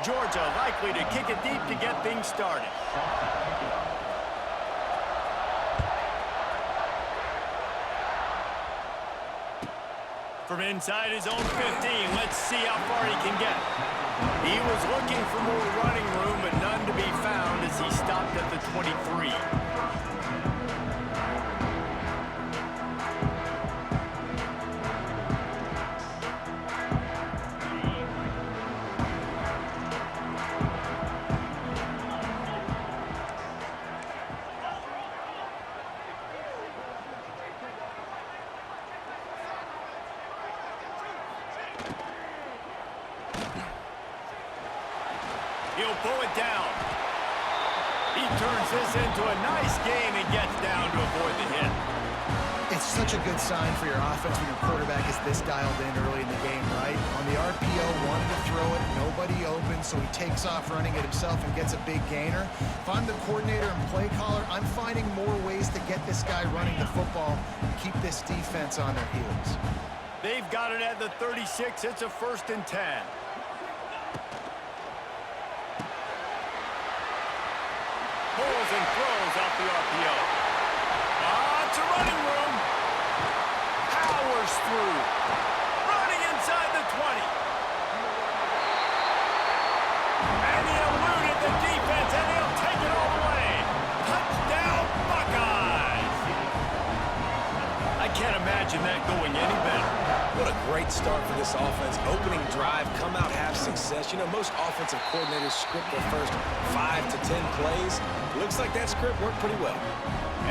Georgia likely to kick it deep to get things started. From inside his own 15, let's see how far he can get. He was looking for more running room, but none to be found as he stopped at the 23. He'll pull it down. He turns this into a nice gain and gets down to avoid the hit. It's such a good sign for your offense when your quarterback is this dialed in early in the game, right? On the RPO, wanted to throw it, nobody open, so he takes off running it himself and gets a big gainer. If I'm the coordinator and play caller, I'm finding more ways to get this guy running the football and keep this defense on their heels. They've got it at the 36. It's a 1st and 10. Pulls and throws off the RPO. It's a running room. Powers through. Running inside the 20. And he eluded the defense, and he'll take it all the way. Touchdown, Buckeyes. I can't imagine that going any better. What a great start for this offense. Opening drive, come out, have success. You know, most offensive coordinators script their first 5 to 10 plays. Looks like that script worked pretty well.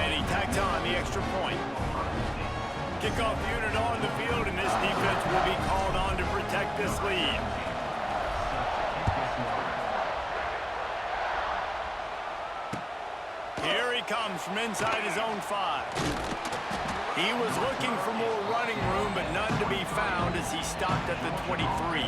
And he tacked on the extra point. Kickoff unit on the field, and this defense will be called on to protect this lead. Here he comes from inside his own 5. He was looking for more running room, but none to be found as he stopped at the 23.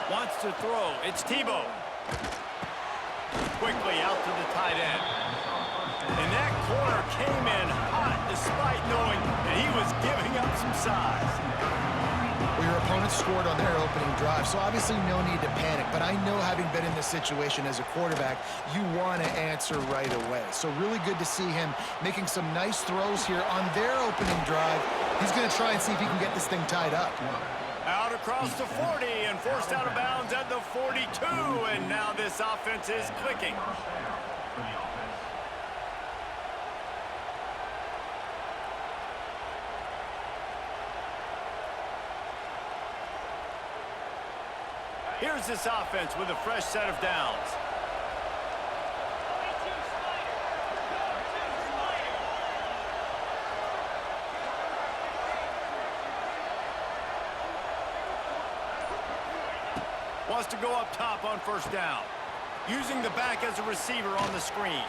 Wants to throw. It's Tebow. Quickly out to the tight end. And that corner came in hot despite knowing that he was giving up some size. Well, your opponent scored on their opening drive, so obviously no need to panic. But I know, having been in this situation as a quarterback, you want to answer right away. So really good to see him making some nice throws here on their opening drive. He's going to try and see if he can get this thing tied up. Out across the 40 and forced out of bounds at the 42, and now this offense is clicking. Here's this offense with a fresh set of downs. Wants to go up top on 1st down. Using the back as a receiver on the screen.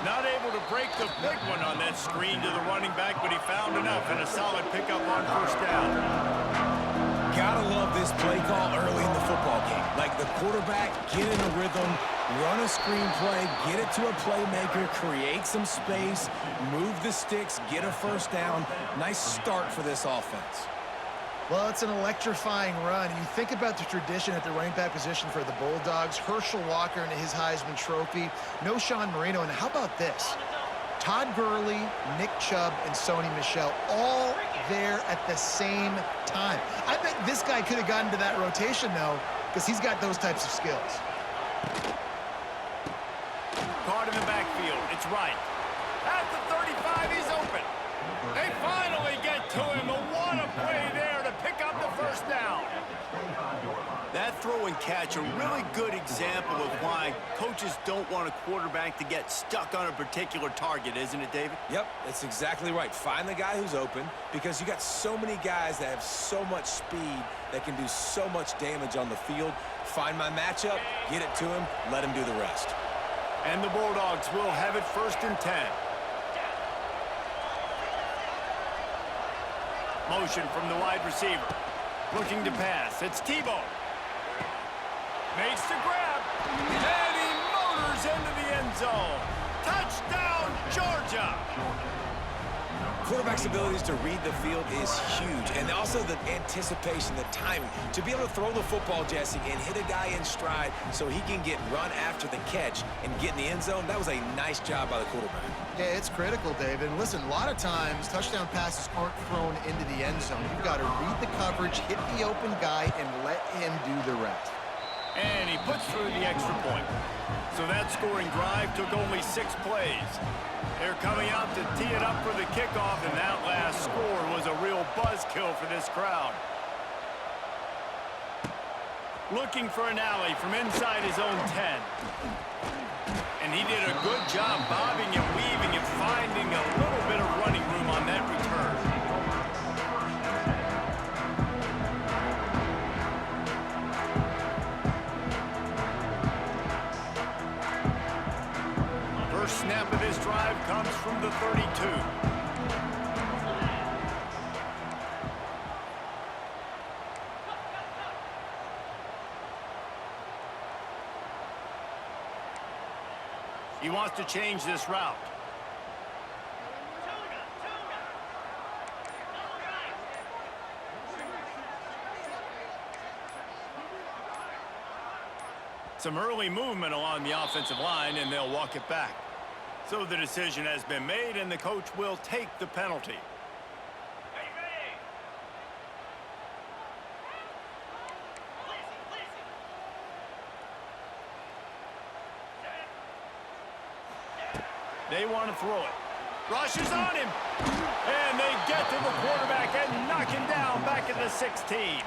Not able to break the big one on that screen to the running back, but he found enough and a solid pickup on 1st down. Gotta love this play call early in the football game. Like, the quarterback, get in a rhythm, run a screen play, get it to a playmaker, create some space, move the sticks, get a 1st down. Nice start for this offense. Well, it's an electrifying run. You think about the tradition at the running back position for the Bulldogs. Herschel Walker and his Heisman Trophy. No Sean Marino. And how about this? Todd Gurley, Nick Chubb, and Sony Michel all there at the same time. I bet this guy could have gotten to that rotation, though, because he's got those types of skills. Caught in the backfield. It's right. At the 35, he's open. They finally get to him. What a play there to pick up the 1st down. That throw and catch, a really good example of why coaches don't want a quarterback to get stuck on a particular target, isn't it, David? Yep, that's exactly right. Find the guy who's open because you got so many guys that have so much speed that can do so much damage on the field. Find my matchup, get it to him, let him do the rest. And the Bulldogs will have it 1st and 10. Motion from the wide receiver. Looking to pass. It's Tebow. Makes the grab. And he motors into the end zone. Touchdown, Georgia. Quarterback's abilities to read the field is huge, and also the anticipation, the timing. To be able to throw the football, Jesse, and hit a guy in stride so he can get run after the catch and get in the end zone, that was a nice job by the quarterback. Yeah, it's critical, David. And listen, a lot of times, touchdown passes aren't thrown into the end zone. You've got to read the coverage, hit the open guy, and let him do the rest. And he puts through the extra point. So that scoring drive took only 6 plays. They're coming out to tee it up for the kickoff, and that last score was a real buzzkill for this crowd. Looking for an alley from inside his own 10. And he did a good job bobbing and weaving and finding a little bit of running room on that return. First snap of this drive comes from the 32. He wants to change this route. Some early movement along the offensive line, and they'll walk it back. So the decision has been made, and the coach will take the penalty. They want to throw it. Rushes on him. And they get to the quarterback and knock him down back at the 16.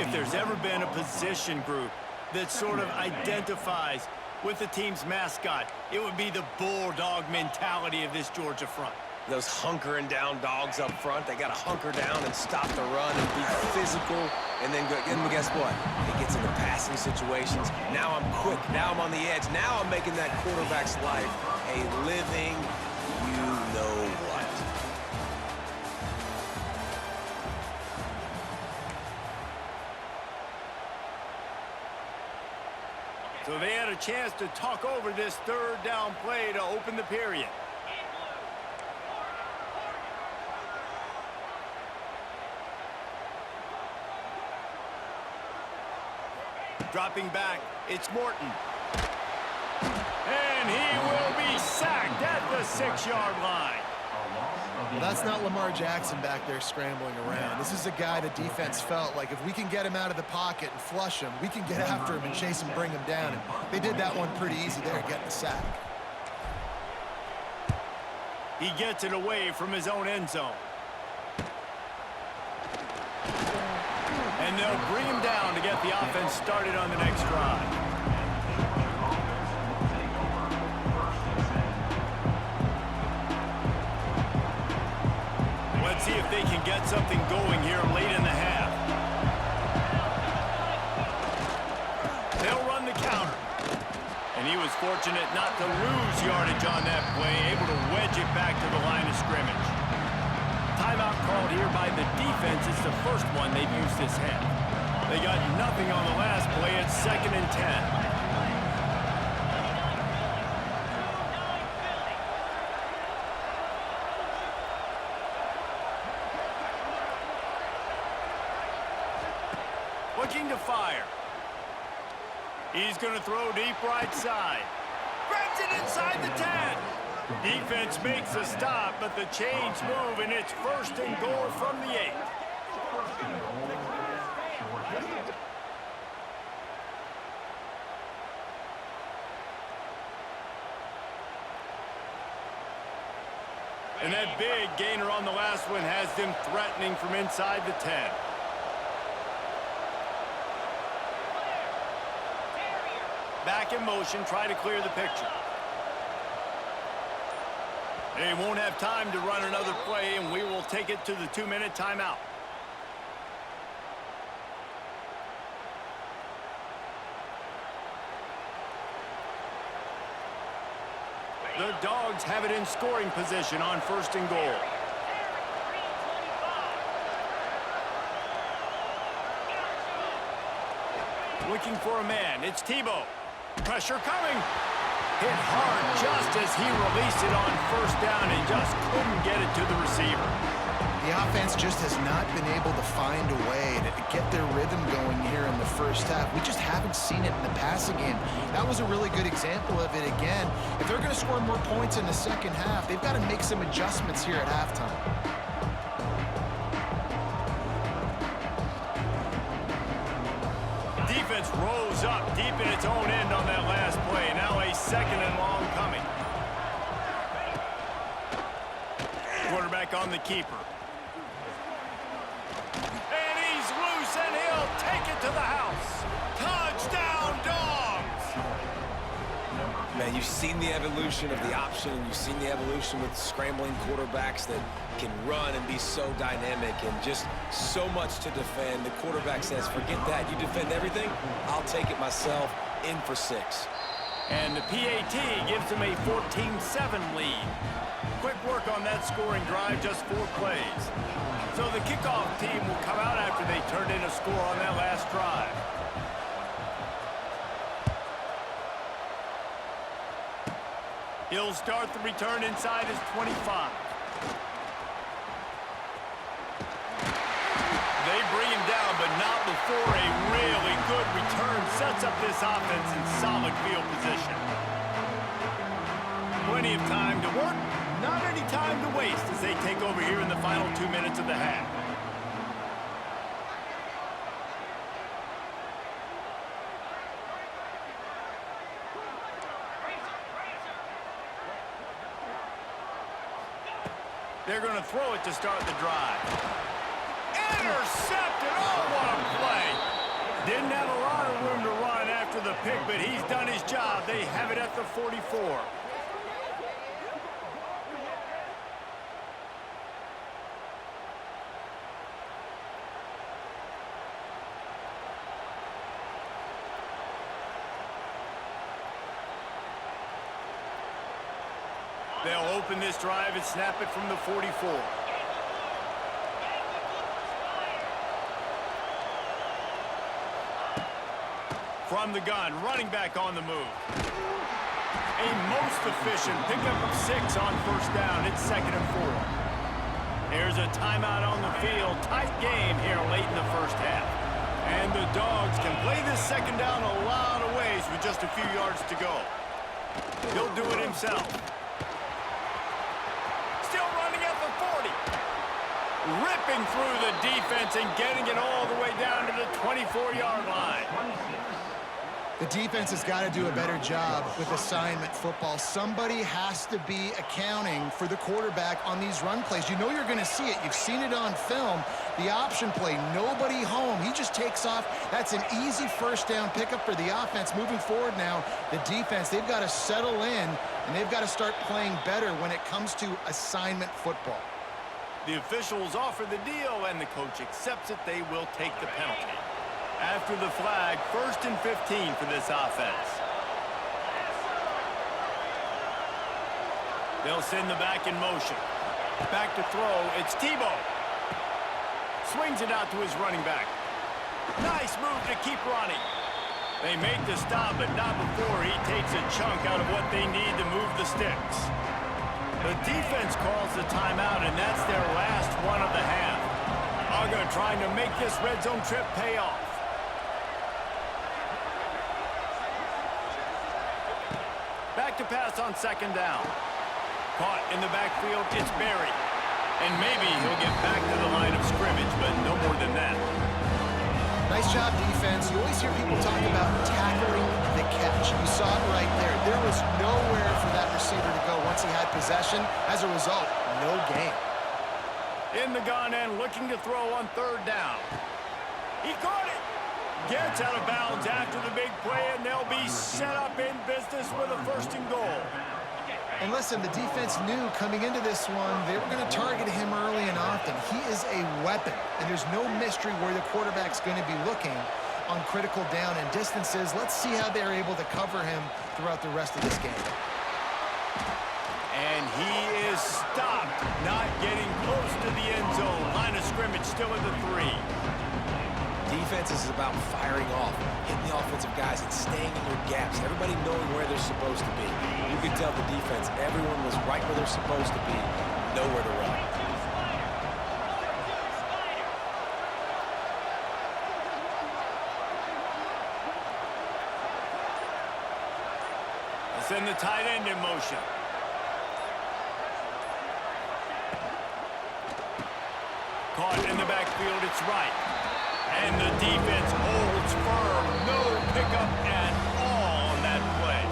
If there's ever been a position group that sort of identifies with the team's mascot, it would be the bulldog mentality of this Georgia front. Those hunkering down dogs up front, they got to hunker down and stop the run and be physical. And then guess what? It gets into passing situations. Now I'm quick. Now I'm on the edge. Now I'm making that quarterback's life a living you-know-what. So they had a chance to talk over this 3rd down play to open the period. Dropping back, it's Morton. And he will be sacked at the 6-yard line. Well, that's not Lamar Jackson back there scrambling around. This is a guy the defense felt like if we can get him out of the pocket and flush him, we can get after him and chase him, bring him down. And they did that one pretty easy there, getting the sack. He gets it away from his own end zone. And they'll bring him down to get the offense started on the next drive. Let's see if they can get something going here late in the half. They'll run the counter. And he was fortunate not to lose yardage on that play, able to wedge it back to the line of scrimmage. Timeout called here by the defense. It's the first one they've used this half. They got nothing on the last play. It's 2nd and 10. Looking to fire. He's going to throw deep right side. Grabs it inside the 10. Defense makes a stop, but the chains move, and it's 1st and goal from the 8. And that big gainer on the last one has them threatening from inside the 10. back in motion, try to clear the picture. They won't have time to run another play, and we will take it to the 2-minute timeout. The Dogs have it in scoring position on 1st and goal. Looking for a man. It's Tebow. Pressure coming. Hit hard just as he released it on 1st down and just couldn't get it to the receiver. The offense just has not been able to find a way to get their rhythm going here in the first half. We just haven't seen it in the passing game. That was a really good example of it again. If they're going to score more points in the second half, they've got to make some adjustments here at halftime. Defense rose up deep in its own end on that last play. Now a 2nd and long coming. Quarterback on the keeper. And he's loose, and he'll take it to the house. Touchdown, Dogs! Man, you've seen the evolution of the option, and you've seen the evolution with scrambling quarterbacks that can run and be so dynamic and just so much to defend. The quarterback says, forget that. You defend everything, I'll take it myself. In for 6. And the PAT gives them a 14-7 lead. Quick work on that scoring drive, just 4 plays. So the kickoff team will come out after they turned in a score on that last drive. He'll start the return inside his 25. They bring him down, but not before a really good return sets up this offense in solid field position. Plenty of time to work, not any time to waste as they take over here in the final 2 minutes of the half. They're going to throw it to start the drive. Intercepted! Oh, what a play! Didn't have a lot of room to run after the pick, but he's done his job. They have it at the 44. They'll open this drive and snap it from the 44. From the gun, running back on the move. A most efficient pickup of 6 on 1st down. It's 2nd and 4. There's a timeout on the field. Tight game here late in the first half. And the Dogs can play this 2nd down a lot of ways with just a few yards to go. He'll do it himself. Still running at the 40. Ripping through the defense and getting it all the way down to the 24-yard line. The defense has got to do a better job with assignment football. Somebody has to be accounting for the quarterback on these run plays. You know you're going to see it. You've seen it on film. The option play, nobody home. He just takes off. That's an easy 1st down pickup for the offense. Moving forward now, the defense, they've got to settle in, and they've got to start playing better when it comes to assignment football. The officials offer the deal, and the coach accepts it. They will take the penalty. After the flag, 1st and 15 for this offense. They'll send the back in motion. Back to throw, it's Tebow. Swings it out to his running back. Nice move to keep running. They make the stop, but not before he takes a chunk out of what they need to move the sticks. The defense calls the timeout, and that's their last one of the half. Uga trying to make this red zone trip pay off. Back to pass on 2nd down. Caught in the backfield, it's Berry. And maybe he'll get back to the line of scrimmage, but no more than that. Nice job, defense. You always hear people talk about tackling the catch. You saw it right there. There was nowhere for that receiver to go once he had possession. As a result, no gain. In the gun and looking to throw on 3rd down. He caught it. Gets out of bounds after the big play, and they'll be set up in business with a 1st and goal. And listen, the defense knew coming into this one, they were going to target him early and often. He is a weapon, and there's no mystery where the quarterback's going to be looking on critical down and distances. Let's see how they're able to cover him throughout the rest of this game. And he is stopped, not getting close to the end zone. Line of scrimmage still at the 3. Defense is about firing off, hitting the offensive guys, and staying in their gaps. Everybody knowing where they're supposed to be. You can tell the defense, everyone was right where they're supposed to be, nowhere to run. Send the tight end in motion. Caught in the backfield, it's right. And the defense holds firm. No pickup at all on that play.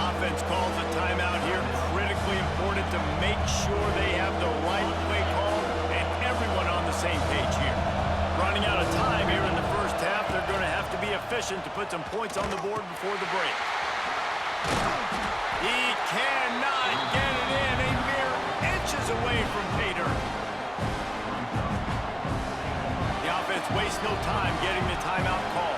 Offense calls a timeout here. Critically important to make sure they have the right play call and everyone on the same page here. Running out of time here in the first half. They're going to have to be efficient to put some points on the board before the break. He cannot get it in. A mere inches away from pay dirt. The offense wastes no time getting the timeout call.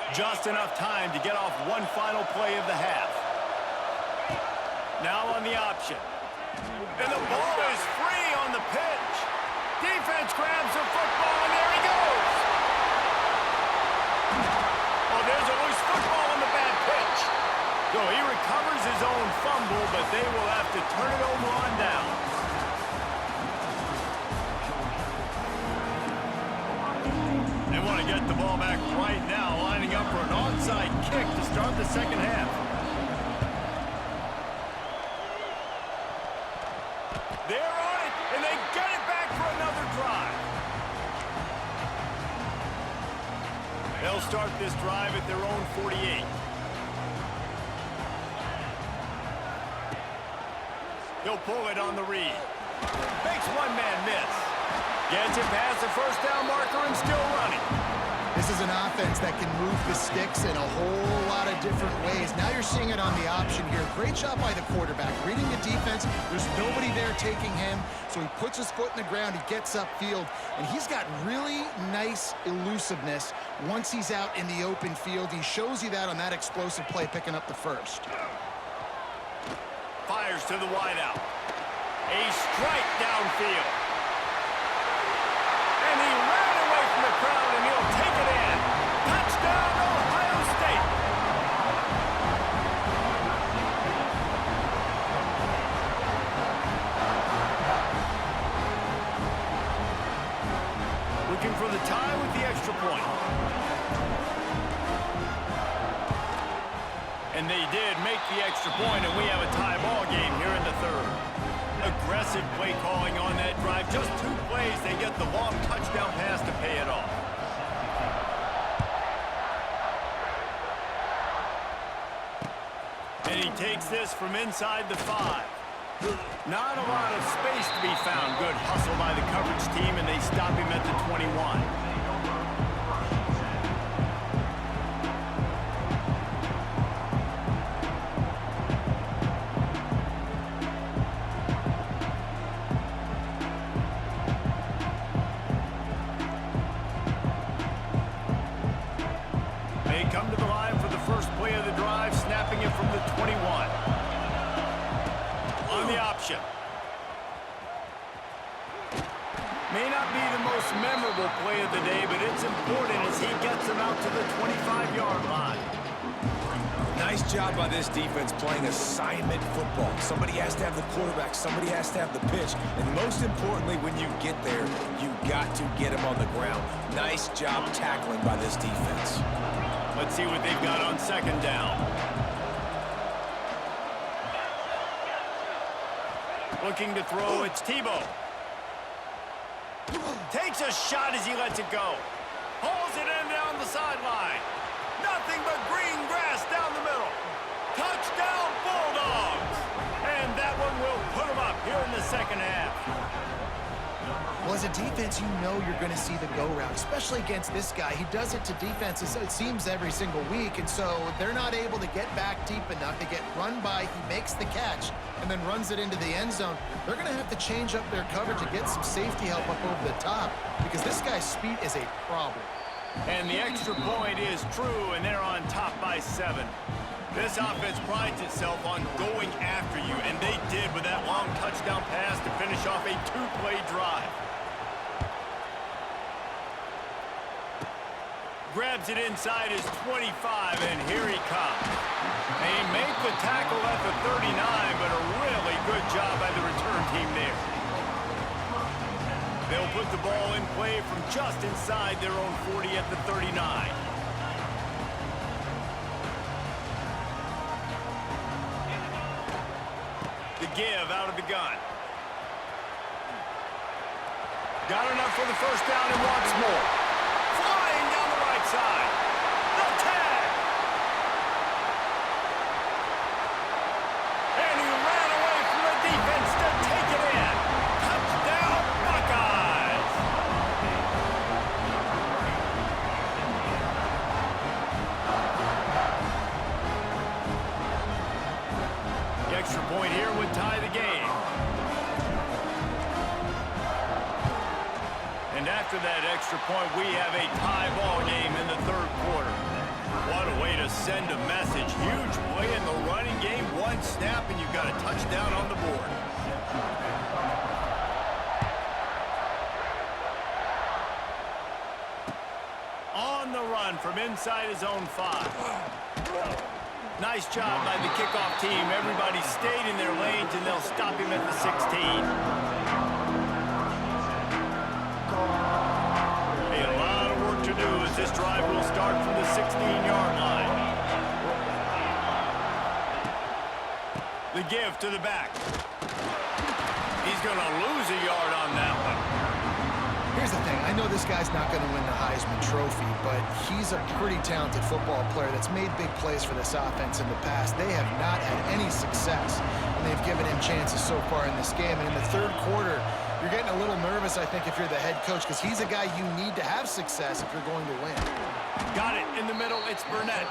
Just enough time to get off one final play of the half. Now on the option. And the ball is free on the pitch. Defense grabs the football, and there he goes. Oh, there's a loose football on the bad pitch. So he recovers his own fumble, but they will have to turn it over on down. They want to get the ball back right now, lining up for an onside kick to start the second half. They're on it, and they get it back for another drive. They'll start this drive at their own 48. He'll pull it on the read. Makes one man miss. Gets it past the first down marker and still running. This is an offense that can move the sticks in a whole lot of different ways. Now you're seeing it on the option here. Great job by the quarterback. Reading the defense, there's nobody there taking him, so he puts his foot in the ground, he gets upfield, and he's got really nice elusiveness once he's out in the open field. He shows you that on that explosive play, picking up the first. Fires to the wideout. A strike downfield. And he ran away from the crowd, and he'll take it in. Touchdown, Ohio State. Looking for the tie with the extra point. And they did make the extra point, and we have a tie ball game here in the third. Aggressive play calling on that drive. Just 2 plays, they get the long touchdown pass to pay it off. And he takes this from inside the 5. Not a lot of space to be found. Good hustle by the coverage team, and they stop him at the 21. Come to the line for the first play of the drive, snapping it from the 21. On the option. May not be the most memorable play of the day, but it's important as he gets them out to the 25-yard line. Nice job by this defense playing assignment football. Somebody has to have the quarterback, somebody has to have the pitch, and most importantly, when you get there, you got to get him on the ground. Nice job tackling by this defense. Let's see what they've got on second down. Looking to throw, it's Tebow. Takes a shot as he lets it go. Pulls it in down the sideline. Nothing but green grass down the middle. Touchdown, Bulldogs! And that one will put them up here in the second half. Well, as a defense, you know you're going to see the go route, especially against this guy. He does it to defenses, it seems, every single week, and so they're not able to get back deep enough. They get run by, he makes the catch, and then runs it into the end zone. They're going to have to change up their coverage to get some safety help up over the top because this guy's speed is a problem. And the extra point is true, and they're on top by 7. This offense prides itself on going after you, and they did with that long touchdown pass to finish off a 2-play drive. Grabs it inside his 25, and here he comes. They make the tackle at the 39, but a really good job by the return team there. They'll put the ball in play from just inside their own 40 at the 39. The give out of the gun. Got enough for the first down and wants more. Flying down the right side. The tag. And he ran away from the defense to take it in. Touchdown, Buckeyes. The extra point here would tie the game. And after that extra point, we have a tie ball game in the third quarter. What a way to send a message. Huge play in the running game. One snap, and you've got a touchdown on the board. On the run from inside his own 5. Nice job by the kickoff team. Everybody stayed in their lanes, and they'll stop him at the 16. A lot of work to do as this drive will start from the 16-yard line. The give to the back. He's going to lose a yard on that one. Here's the thing. I know this guy's not going to win the Heisman Trophy, but he's a pretty talented football player that's made big plays for this offense in the past. They have not had any success, and they've given him chances so far in this game. And in the third quarter, you're getting a little nervous, I think, if you're the head coach, because he's a guy you need to have success if you're going to win. Got it in the middle. It's Burnett.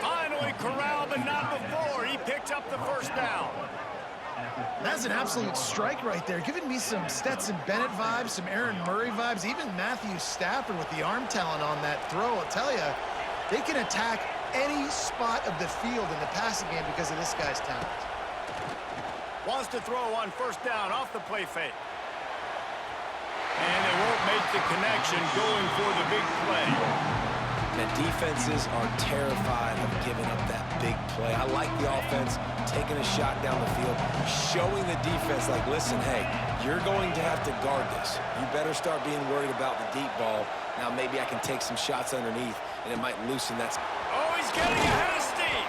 Finally corralled, but not before. He picks up the first down. That's an absolute strike right there, giving me some Stetson Bennett vibes, some Aaron Murray vibes, even Matthew Stafford with the arm talent on that throw. I'll tell you, they can attack any spot of the field in the passing game because of this guy's talent. Wants to throw on first down off the play fake. And they won't make the connection going for the big play. The defenses are terrified of giving up that big play. I like the offense taking a shot down the field, showing the defense like, listen, hey, you're going to have to guard this. You better start being worried about the deep ball. Now maybe I can take some shots underneath, and it might loosen that. Oh, he's getting ahead of steam.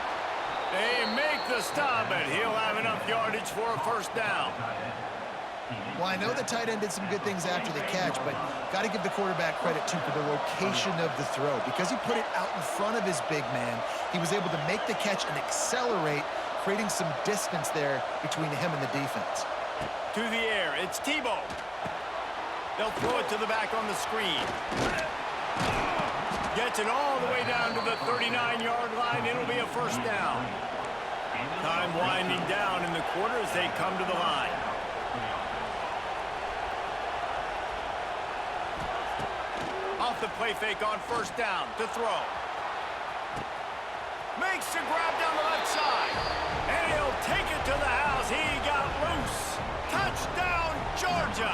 They make the stop, and he'll have enough yardage for a first down. Well, I know the tight end did some good things after the catch, but got to give the quarterback credit, too, for the location of the throw. Because he put it out in front of his big man, he was able to make the catch and accelerate, creating some distance there between him and the defense. To the air, it's Tebow. They'll throw it to the back on the screen. Gets it all the way down to the 39-yard line. It'll be a first down. Time winding down in the quarter as they come to the line. Off the play fake on first down to throw. Makes the grab down the left side. And he'll take it to the house. He got loose. Touchdown, Georgia.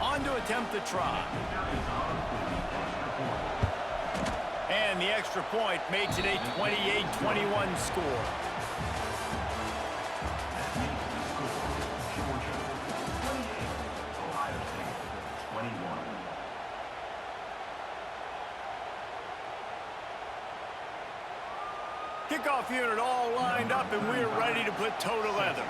On to attempt the try. And the extra point makes it a 28-21 score. Kickoff unit all lined up, and we're ready to put toe to leather.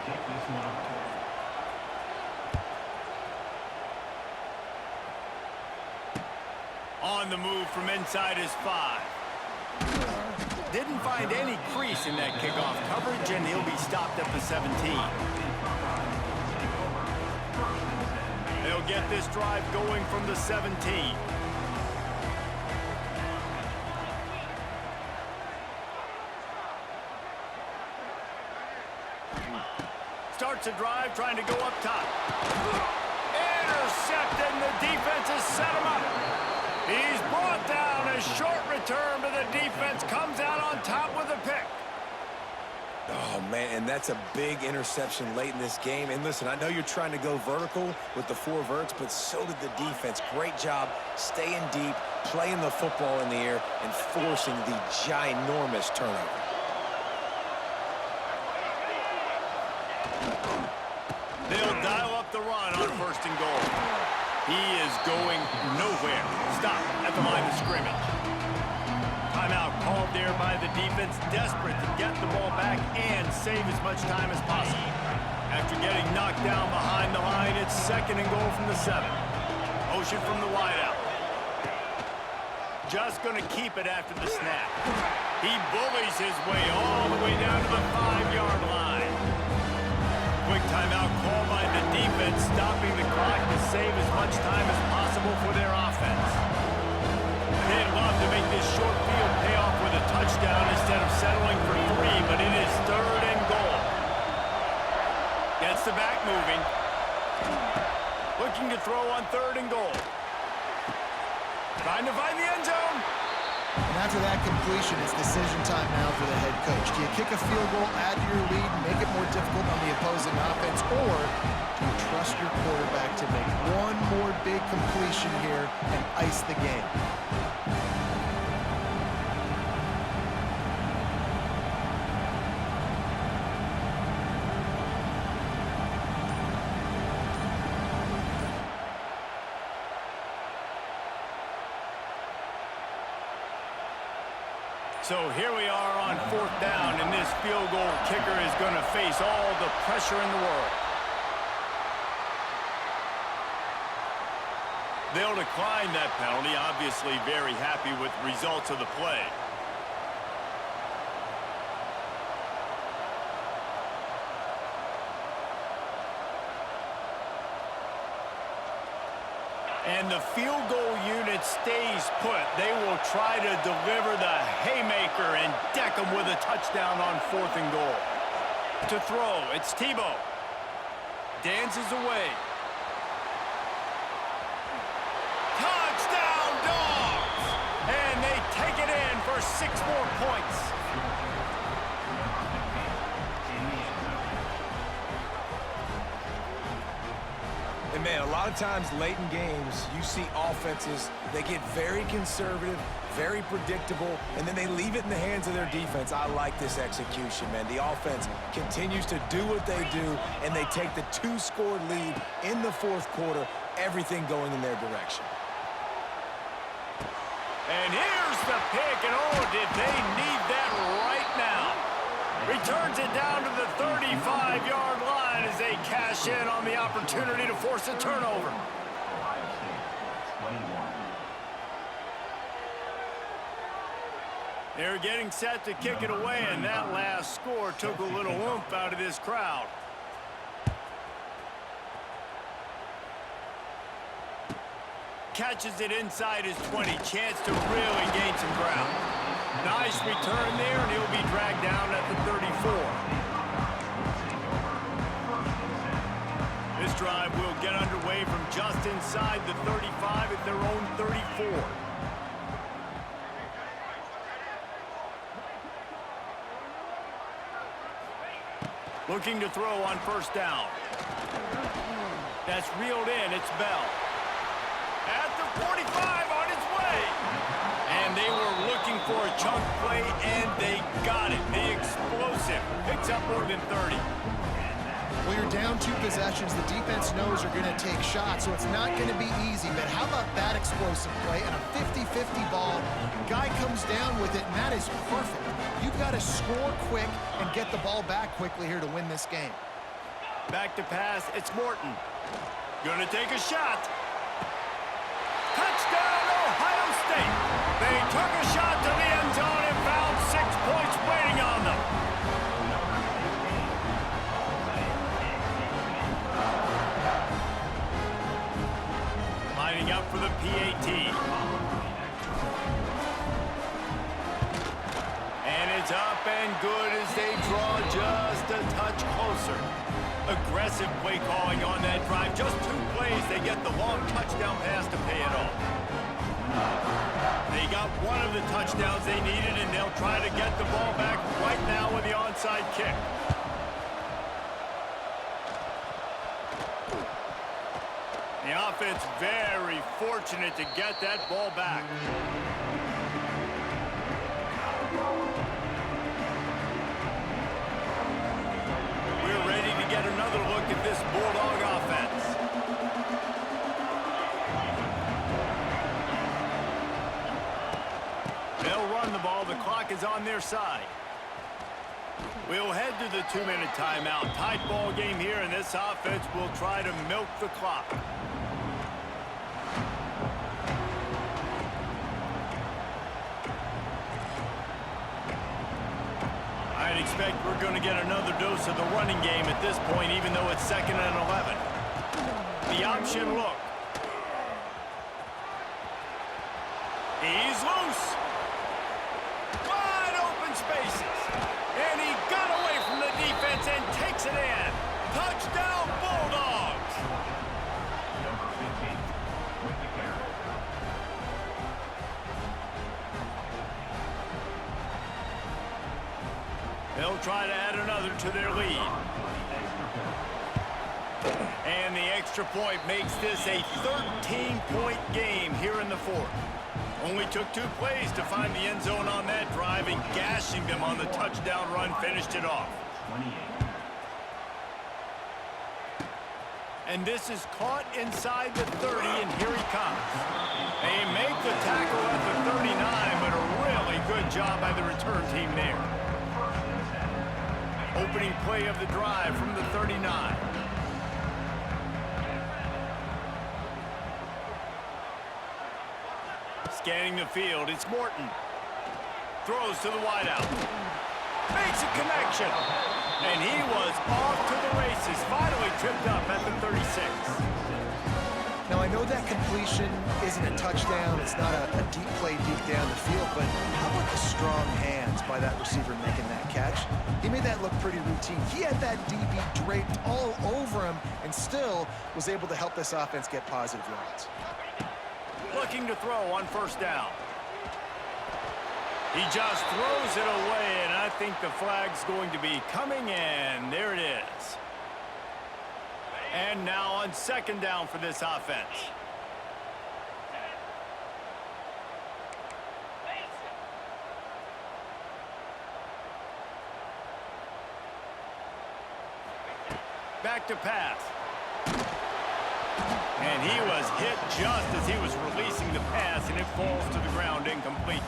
On the move from inside his 5. Didn't find any crease in that kickoff coverage, and he'll be stopped at the 17. They'll get this drive going from the 17. Starts a drive trying to go up top. Intercepted, and the defense has set him up. He's brought down. A short return, but the defense comes out on top with a pick. Oh, man, and that's a big interception late in this game. And listen, I know you're trying to go vertical with the 4 verts, but so did the defense. Great job staying deep, playing the football in the air, and forcing the ginormous turnover. They'll dial up the run on 1st and goal. He is going nowhere. Stop at the line of scrimmage. Timeout called there by the defense, desperate to get the ball back and save as much time as possible. After getting knocked down behind the line, it's 2nd and goal from the 7. Motion from the wideout. Just going to keep it after the snap. He bullies his way all the way down to the 5-yard line. Quick timeout call by the defense, stopping the clock to save as much time as possible for their offense. They'd love to make this short field pay off with a touchdown instead of settling for 3, but it is 3rd and goal. Gets the back moving. Looking to throw on 3rd and goal. Trying to find the end zone. And after that completion, it's decision time now for the head coach. Do you kick a field goal, add to your lead, and make it more difficult on the opposing offense, or do you trust your quarterback to make one more big completion here and ice the game? So here we are on 4th down, and this field goal kicker is going to face all the pressure in the world. They'll decline that penalty, obviously very happy with the results of the play. And the field goal unit stays put. They will try to deliver the haymaker and deck them with a touchdown on 4th and goal. To throw, it's Tebow. Dances away. Touchdown, Dogs! And they take it in for 6 more points. And, man, a lot of times late in games, you see offenses, they get very conservative, very predictable, and then they leave it in the hands of their defense. I like this execution, man. The offense continues to do what they do, and they take the 2-score lead in the 4th quarter, everything going in their direction. And here's the pick, and oh, did they need that right now. Returns it down to the 35-yard line as they cash in on the opportunity to force a turnover. They're getting set to kick it away, and that last score took a little oomph out of this crowd. Catches it inside his 20. Chance to really gain some ground. Nice return there, and he'll be dragged down at the 34. This drive will get underway from just inside the 35 at their own 34. Looking to throw on 1st down. That's reeled in. It's Bell. At the 45 on his way. And they were looking for a chunk play, and they got it. The explosive picks up more than 30. Well, you're down 2 possessions. The defense knows you're going to take shots, so it's not going to be easy. But how about that explosive play and a 50-50 ball? Guy comes down with it, and that is perfect. You've got to score quick and get the ball back quickly here to win this game. Back to pass, it's Morton. Gonna take a shot. Touchdown, Ohio State. They took a shot to the end zone and found 6 points waiting on them. Lining up for the PAT. And it's up and good as they draw just a touch closer. Aggressive play calling on that drive. Just 2 plays, they get the long touchdown pass to pay it off. They got one of the touchdowns they needed, and they'll try to get the ball back right now with the onside kick. The offense very fortunate to get that ball back. We're ready to get another look at this Bulldog offense. They'll run the ball. The clock is on their side. We'll head to the 2-minute timeout. Tight ball game here, and this offense will try to milk the clock. I'd expect we're going to get another dose of the running game at this point, even though it's 2nd and 11. The option look. He's loose. Wide open spaces. And he got away from the defense and takes it in. Touchdown, Bulldogs. They'll try to add another to their lead. And the extra point makes this a 13-point game here in the 4th. Only took 2 plays to find the end zone on that drive, and gashing them on the touchdown run finished it off. And this is caught inside the 30, and here he comes. They make the tackle at the 39, but a really good job by the return team there. Opening play of the drive from the 39. Scanning the field, it's Morton. Throws to the wideout. Makes a connection. And he was off to the races. Finally tripped up at the 36. Now, I know that completion isn't a touchdown. It's not a deep play deep down the field, but how about the strong hands by that receiver making that catch? He made that look pretty routine. He had that DB draped all over him and still was able to help this offense get positive yards. Looking to throw on 1st down. He just throws it away, and I think the flag's going to be coming in. There it is. And now on 2nd down for this offense. Back to pass. And he was hit just as he was releasing the pass, and it falls to the ground incomplete.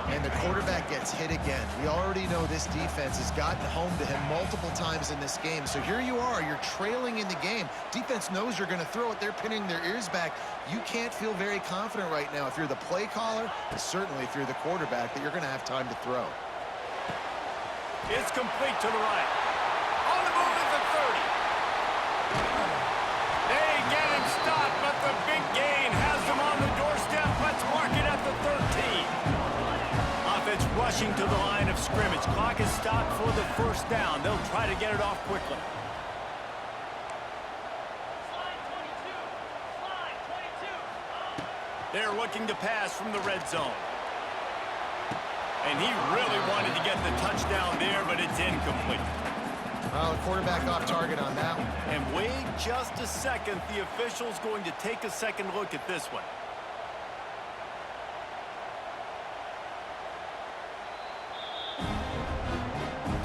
And the quarterback gets hit again. We already know this defense has gotten home to him multiple times in this game. So here you are, you're trailing in the game. Defense knows you're going to throw it. They're pinning their ears back. You can't feel very confident right now if you're the play caller, certainly if you're the quarterback, that you're going to have time to throw. It's complete to the right. On the move at the 30. They get him stopped, but the big gain has them on the doorstep. Let's mark it at the 13. Offense rushing to the line of scrimmage. Clock is stopped for the 1st down. They'll try to get it off quickly. They're looking to pass from the red zone. And he really wanted to get the touchdown there, but it's incomplete. Well, the quarterback off target on that one. And wait just a second. The official's going to take a second look at this one.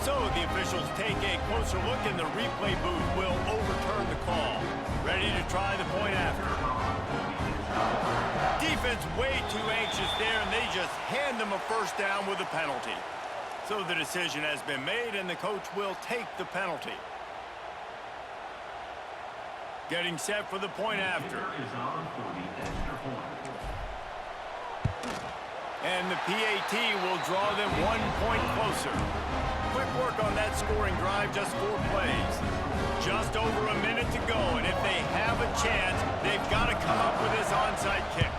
So the officials take a closer look and the replay booth will overturn the call. Ready to try the point after. Defense way too anxious there, and they just hand them a first down with a penalty. So the decision has been made, and the coach will take the penalty. Getting set for the point after. And the PAT will draw them 1 point closer. Quick work on that scoring drive, just 4 plays. Just over a minute to go, and if they have a chance, they've got to come up with this onside kick.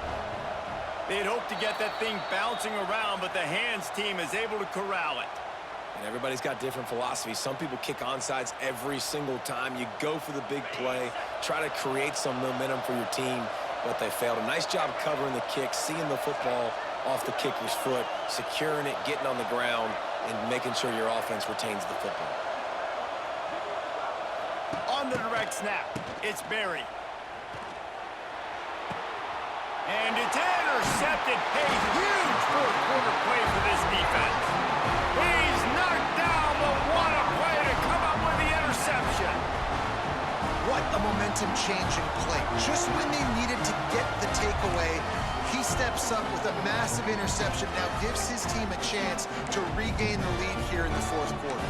They'd hope to get that thing bouncing around, but the hands team is able to corral it. And everybody's got different philosophies. Some people kick onsides every single time. You go for the big play, try to create some momentum for your team, but they failed. A nice job covering the kick, seeing the football off the kicker's foot, securing it, getting on the ground, and making sure your offense retains the football. On the direct snap, it's Berry. And it's intercepted. A huge fourth-quarter play for this defense. He's knocked down, but what a play to come up with the interception. What a momentum-changing play. Just when they needed to get the takeaway, he steps up with a massive interception, now gives his team a chance to regain the lead here in the fourth quarter.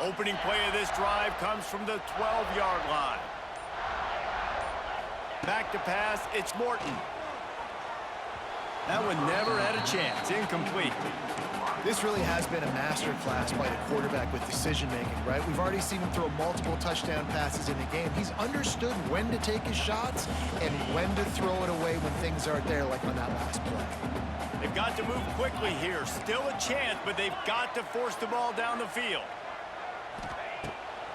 Opening play of this drive comes from the 12-yard line. Back to pass, it's Morton. That one never had a chance. Incomplete. This really has been a master class by the quarterback with decision-making, right? We've already seen him throw multiple touchdown passes in the game. He's understood when to take his shots and when to throw it away when things aren't there, like on that last play. They've got to move quickly here. Still a chance, but they've got to force the ball down the field.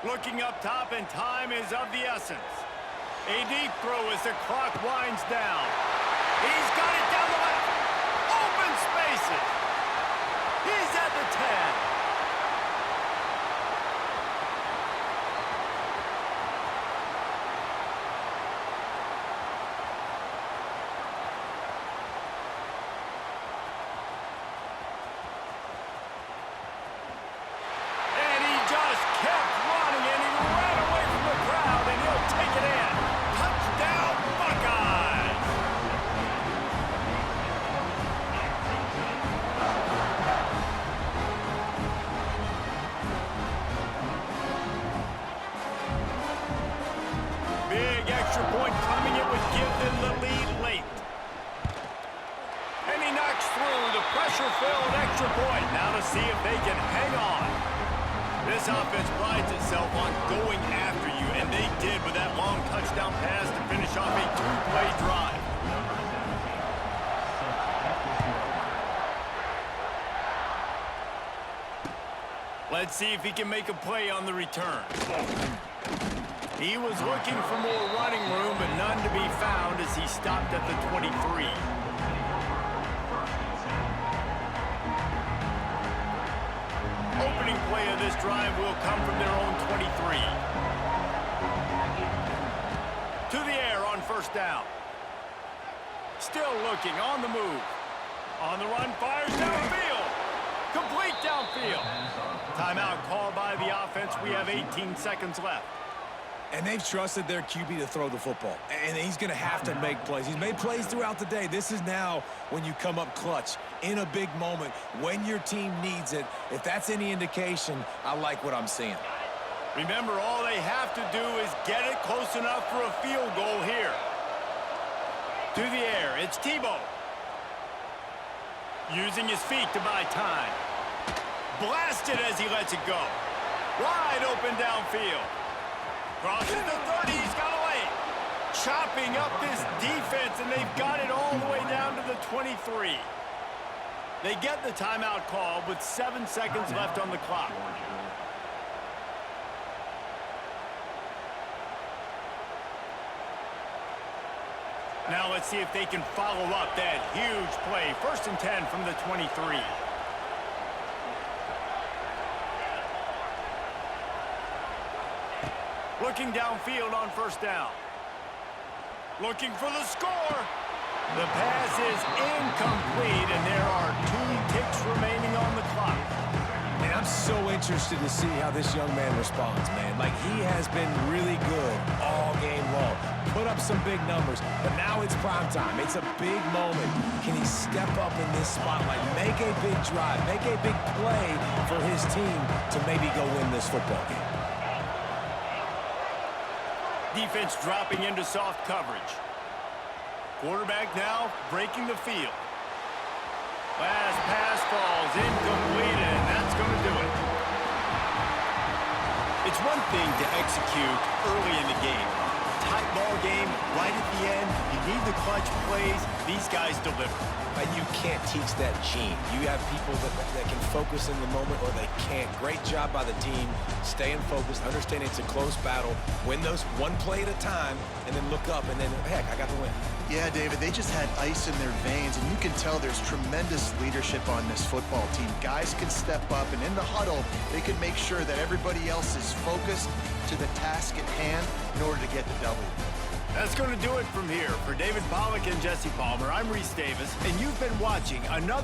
Looking up top, and time is of the essence. A deep throw as the clock winds down. He's got it down the left. Open spaces. He's at the 10. And he just kept running, and he ran away from the crowd, and he'll take it in. Touchdown, Buckeyes! Big extra point coming. It would give them the lead late. And he knocks through the pressure-filled extra point. Now to see if they can hang on. This offense prides itself on going after you, and they did with that long touchdown pass to finish off a 2-play drive. Let's see if he can make a play on the return. He was looking for more running room, but none to be found as he stopped at the 23. Opening play of this drive will come from their own 23. To the air on first down. Still looking, on the move. On the run, fires downfield. Complete downfield. Timeout called by the offense. We have 18 seconds left. And they've trusted their QB to throw the football. And he's going to have to make plays. He's made plays throughout the day. This is now when you come up clutch in a big moment when your team needs it. If that's any indication, I like what I'm seeing. Remember, all they have to do is get it close enough for a field goal here. To the air, it's Tebow. Using his feet to buy time. Blasted as he lets it go. Wide open downfield. Crosses the 30, he's got a lane. Chopping up this defense, and they've got it all the way down to the 23. They get the timeout call with 7 seconds left on the clock. Now let's see if they can follow up that huge play. 1st and 10 from the 23. Looking downfield on first down. Looking for the score. The pass is incomplete, and there are 2 ticks remaining on the clock. And I'm so interested to see how this young man responds, man. Like, he has been really good all game long. Put up some big numbers, but now it's prime time. It's a big moment. Can he step up in this spotlight, make a big drive, make a big play for his team to maybe go win this football game? Defense dropping into soft coverage. Quarterback now breaking the field. Last pass falls incomplete, and that's going to do it. It's one thing to execute early in the game. Tight ball game, right at the end. You need the clutch plays. These guys deliver. But you can't teach that gene. You have people that can focus in the moment or they can't. Great job by the team, staying focused, understanding it's a close battle, win those one play at a time, and then look up, and then, heck, I got the win. Yeah, David, they just had ice in their veins, and you can tell there's tremendous leadership on this football team. Guys can step up, and in the huddle, they can make sure that everybody else is focused to the task at hand in order to get the W. That's going to do it from here. For David Pollack and Jesse Palmer, I'm Reese Davis, and you've been watching another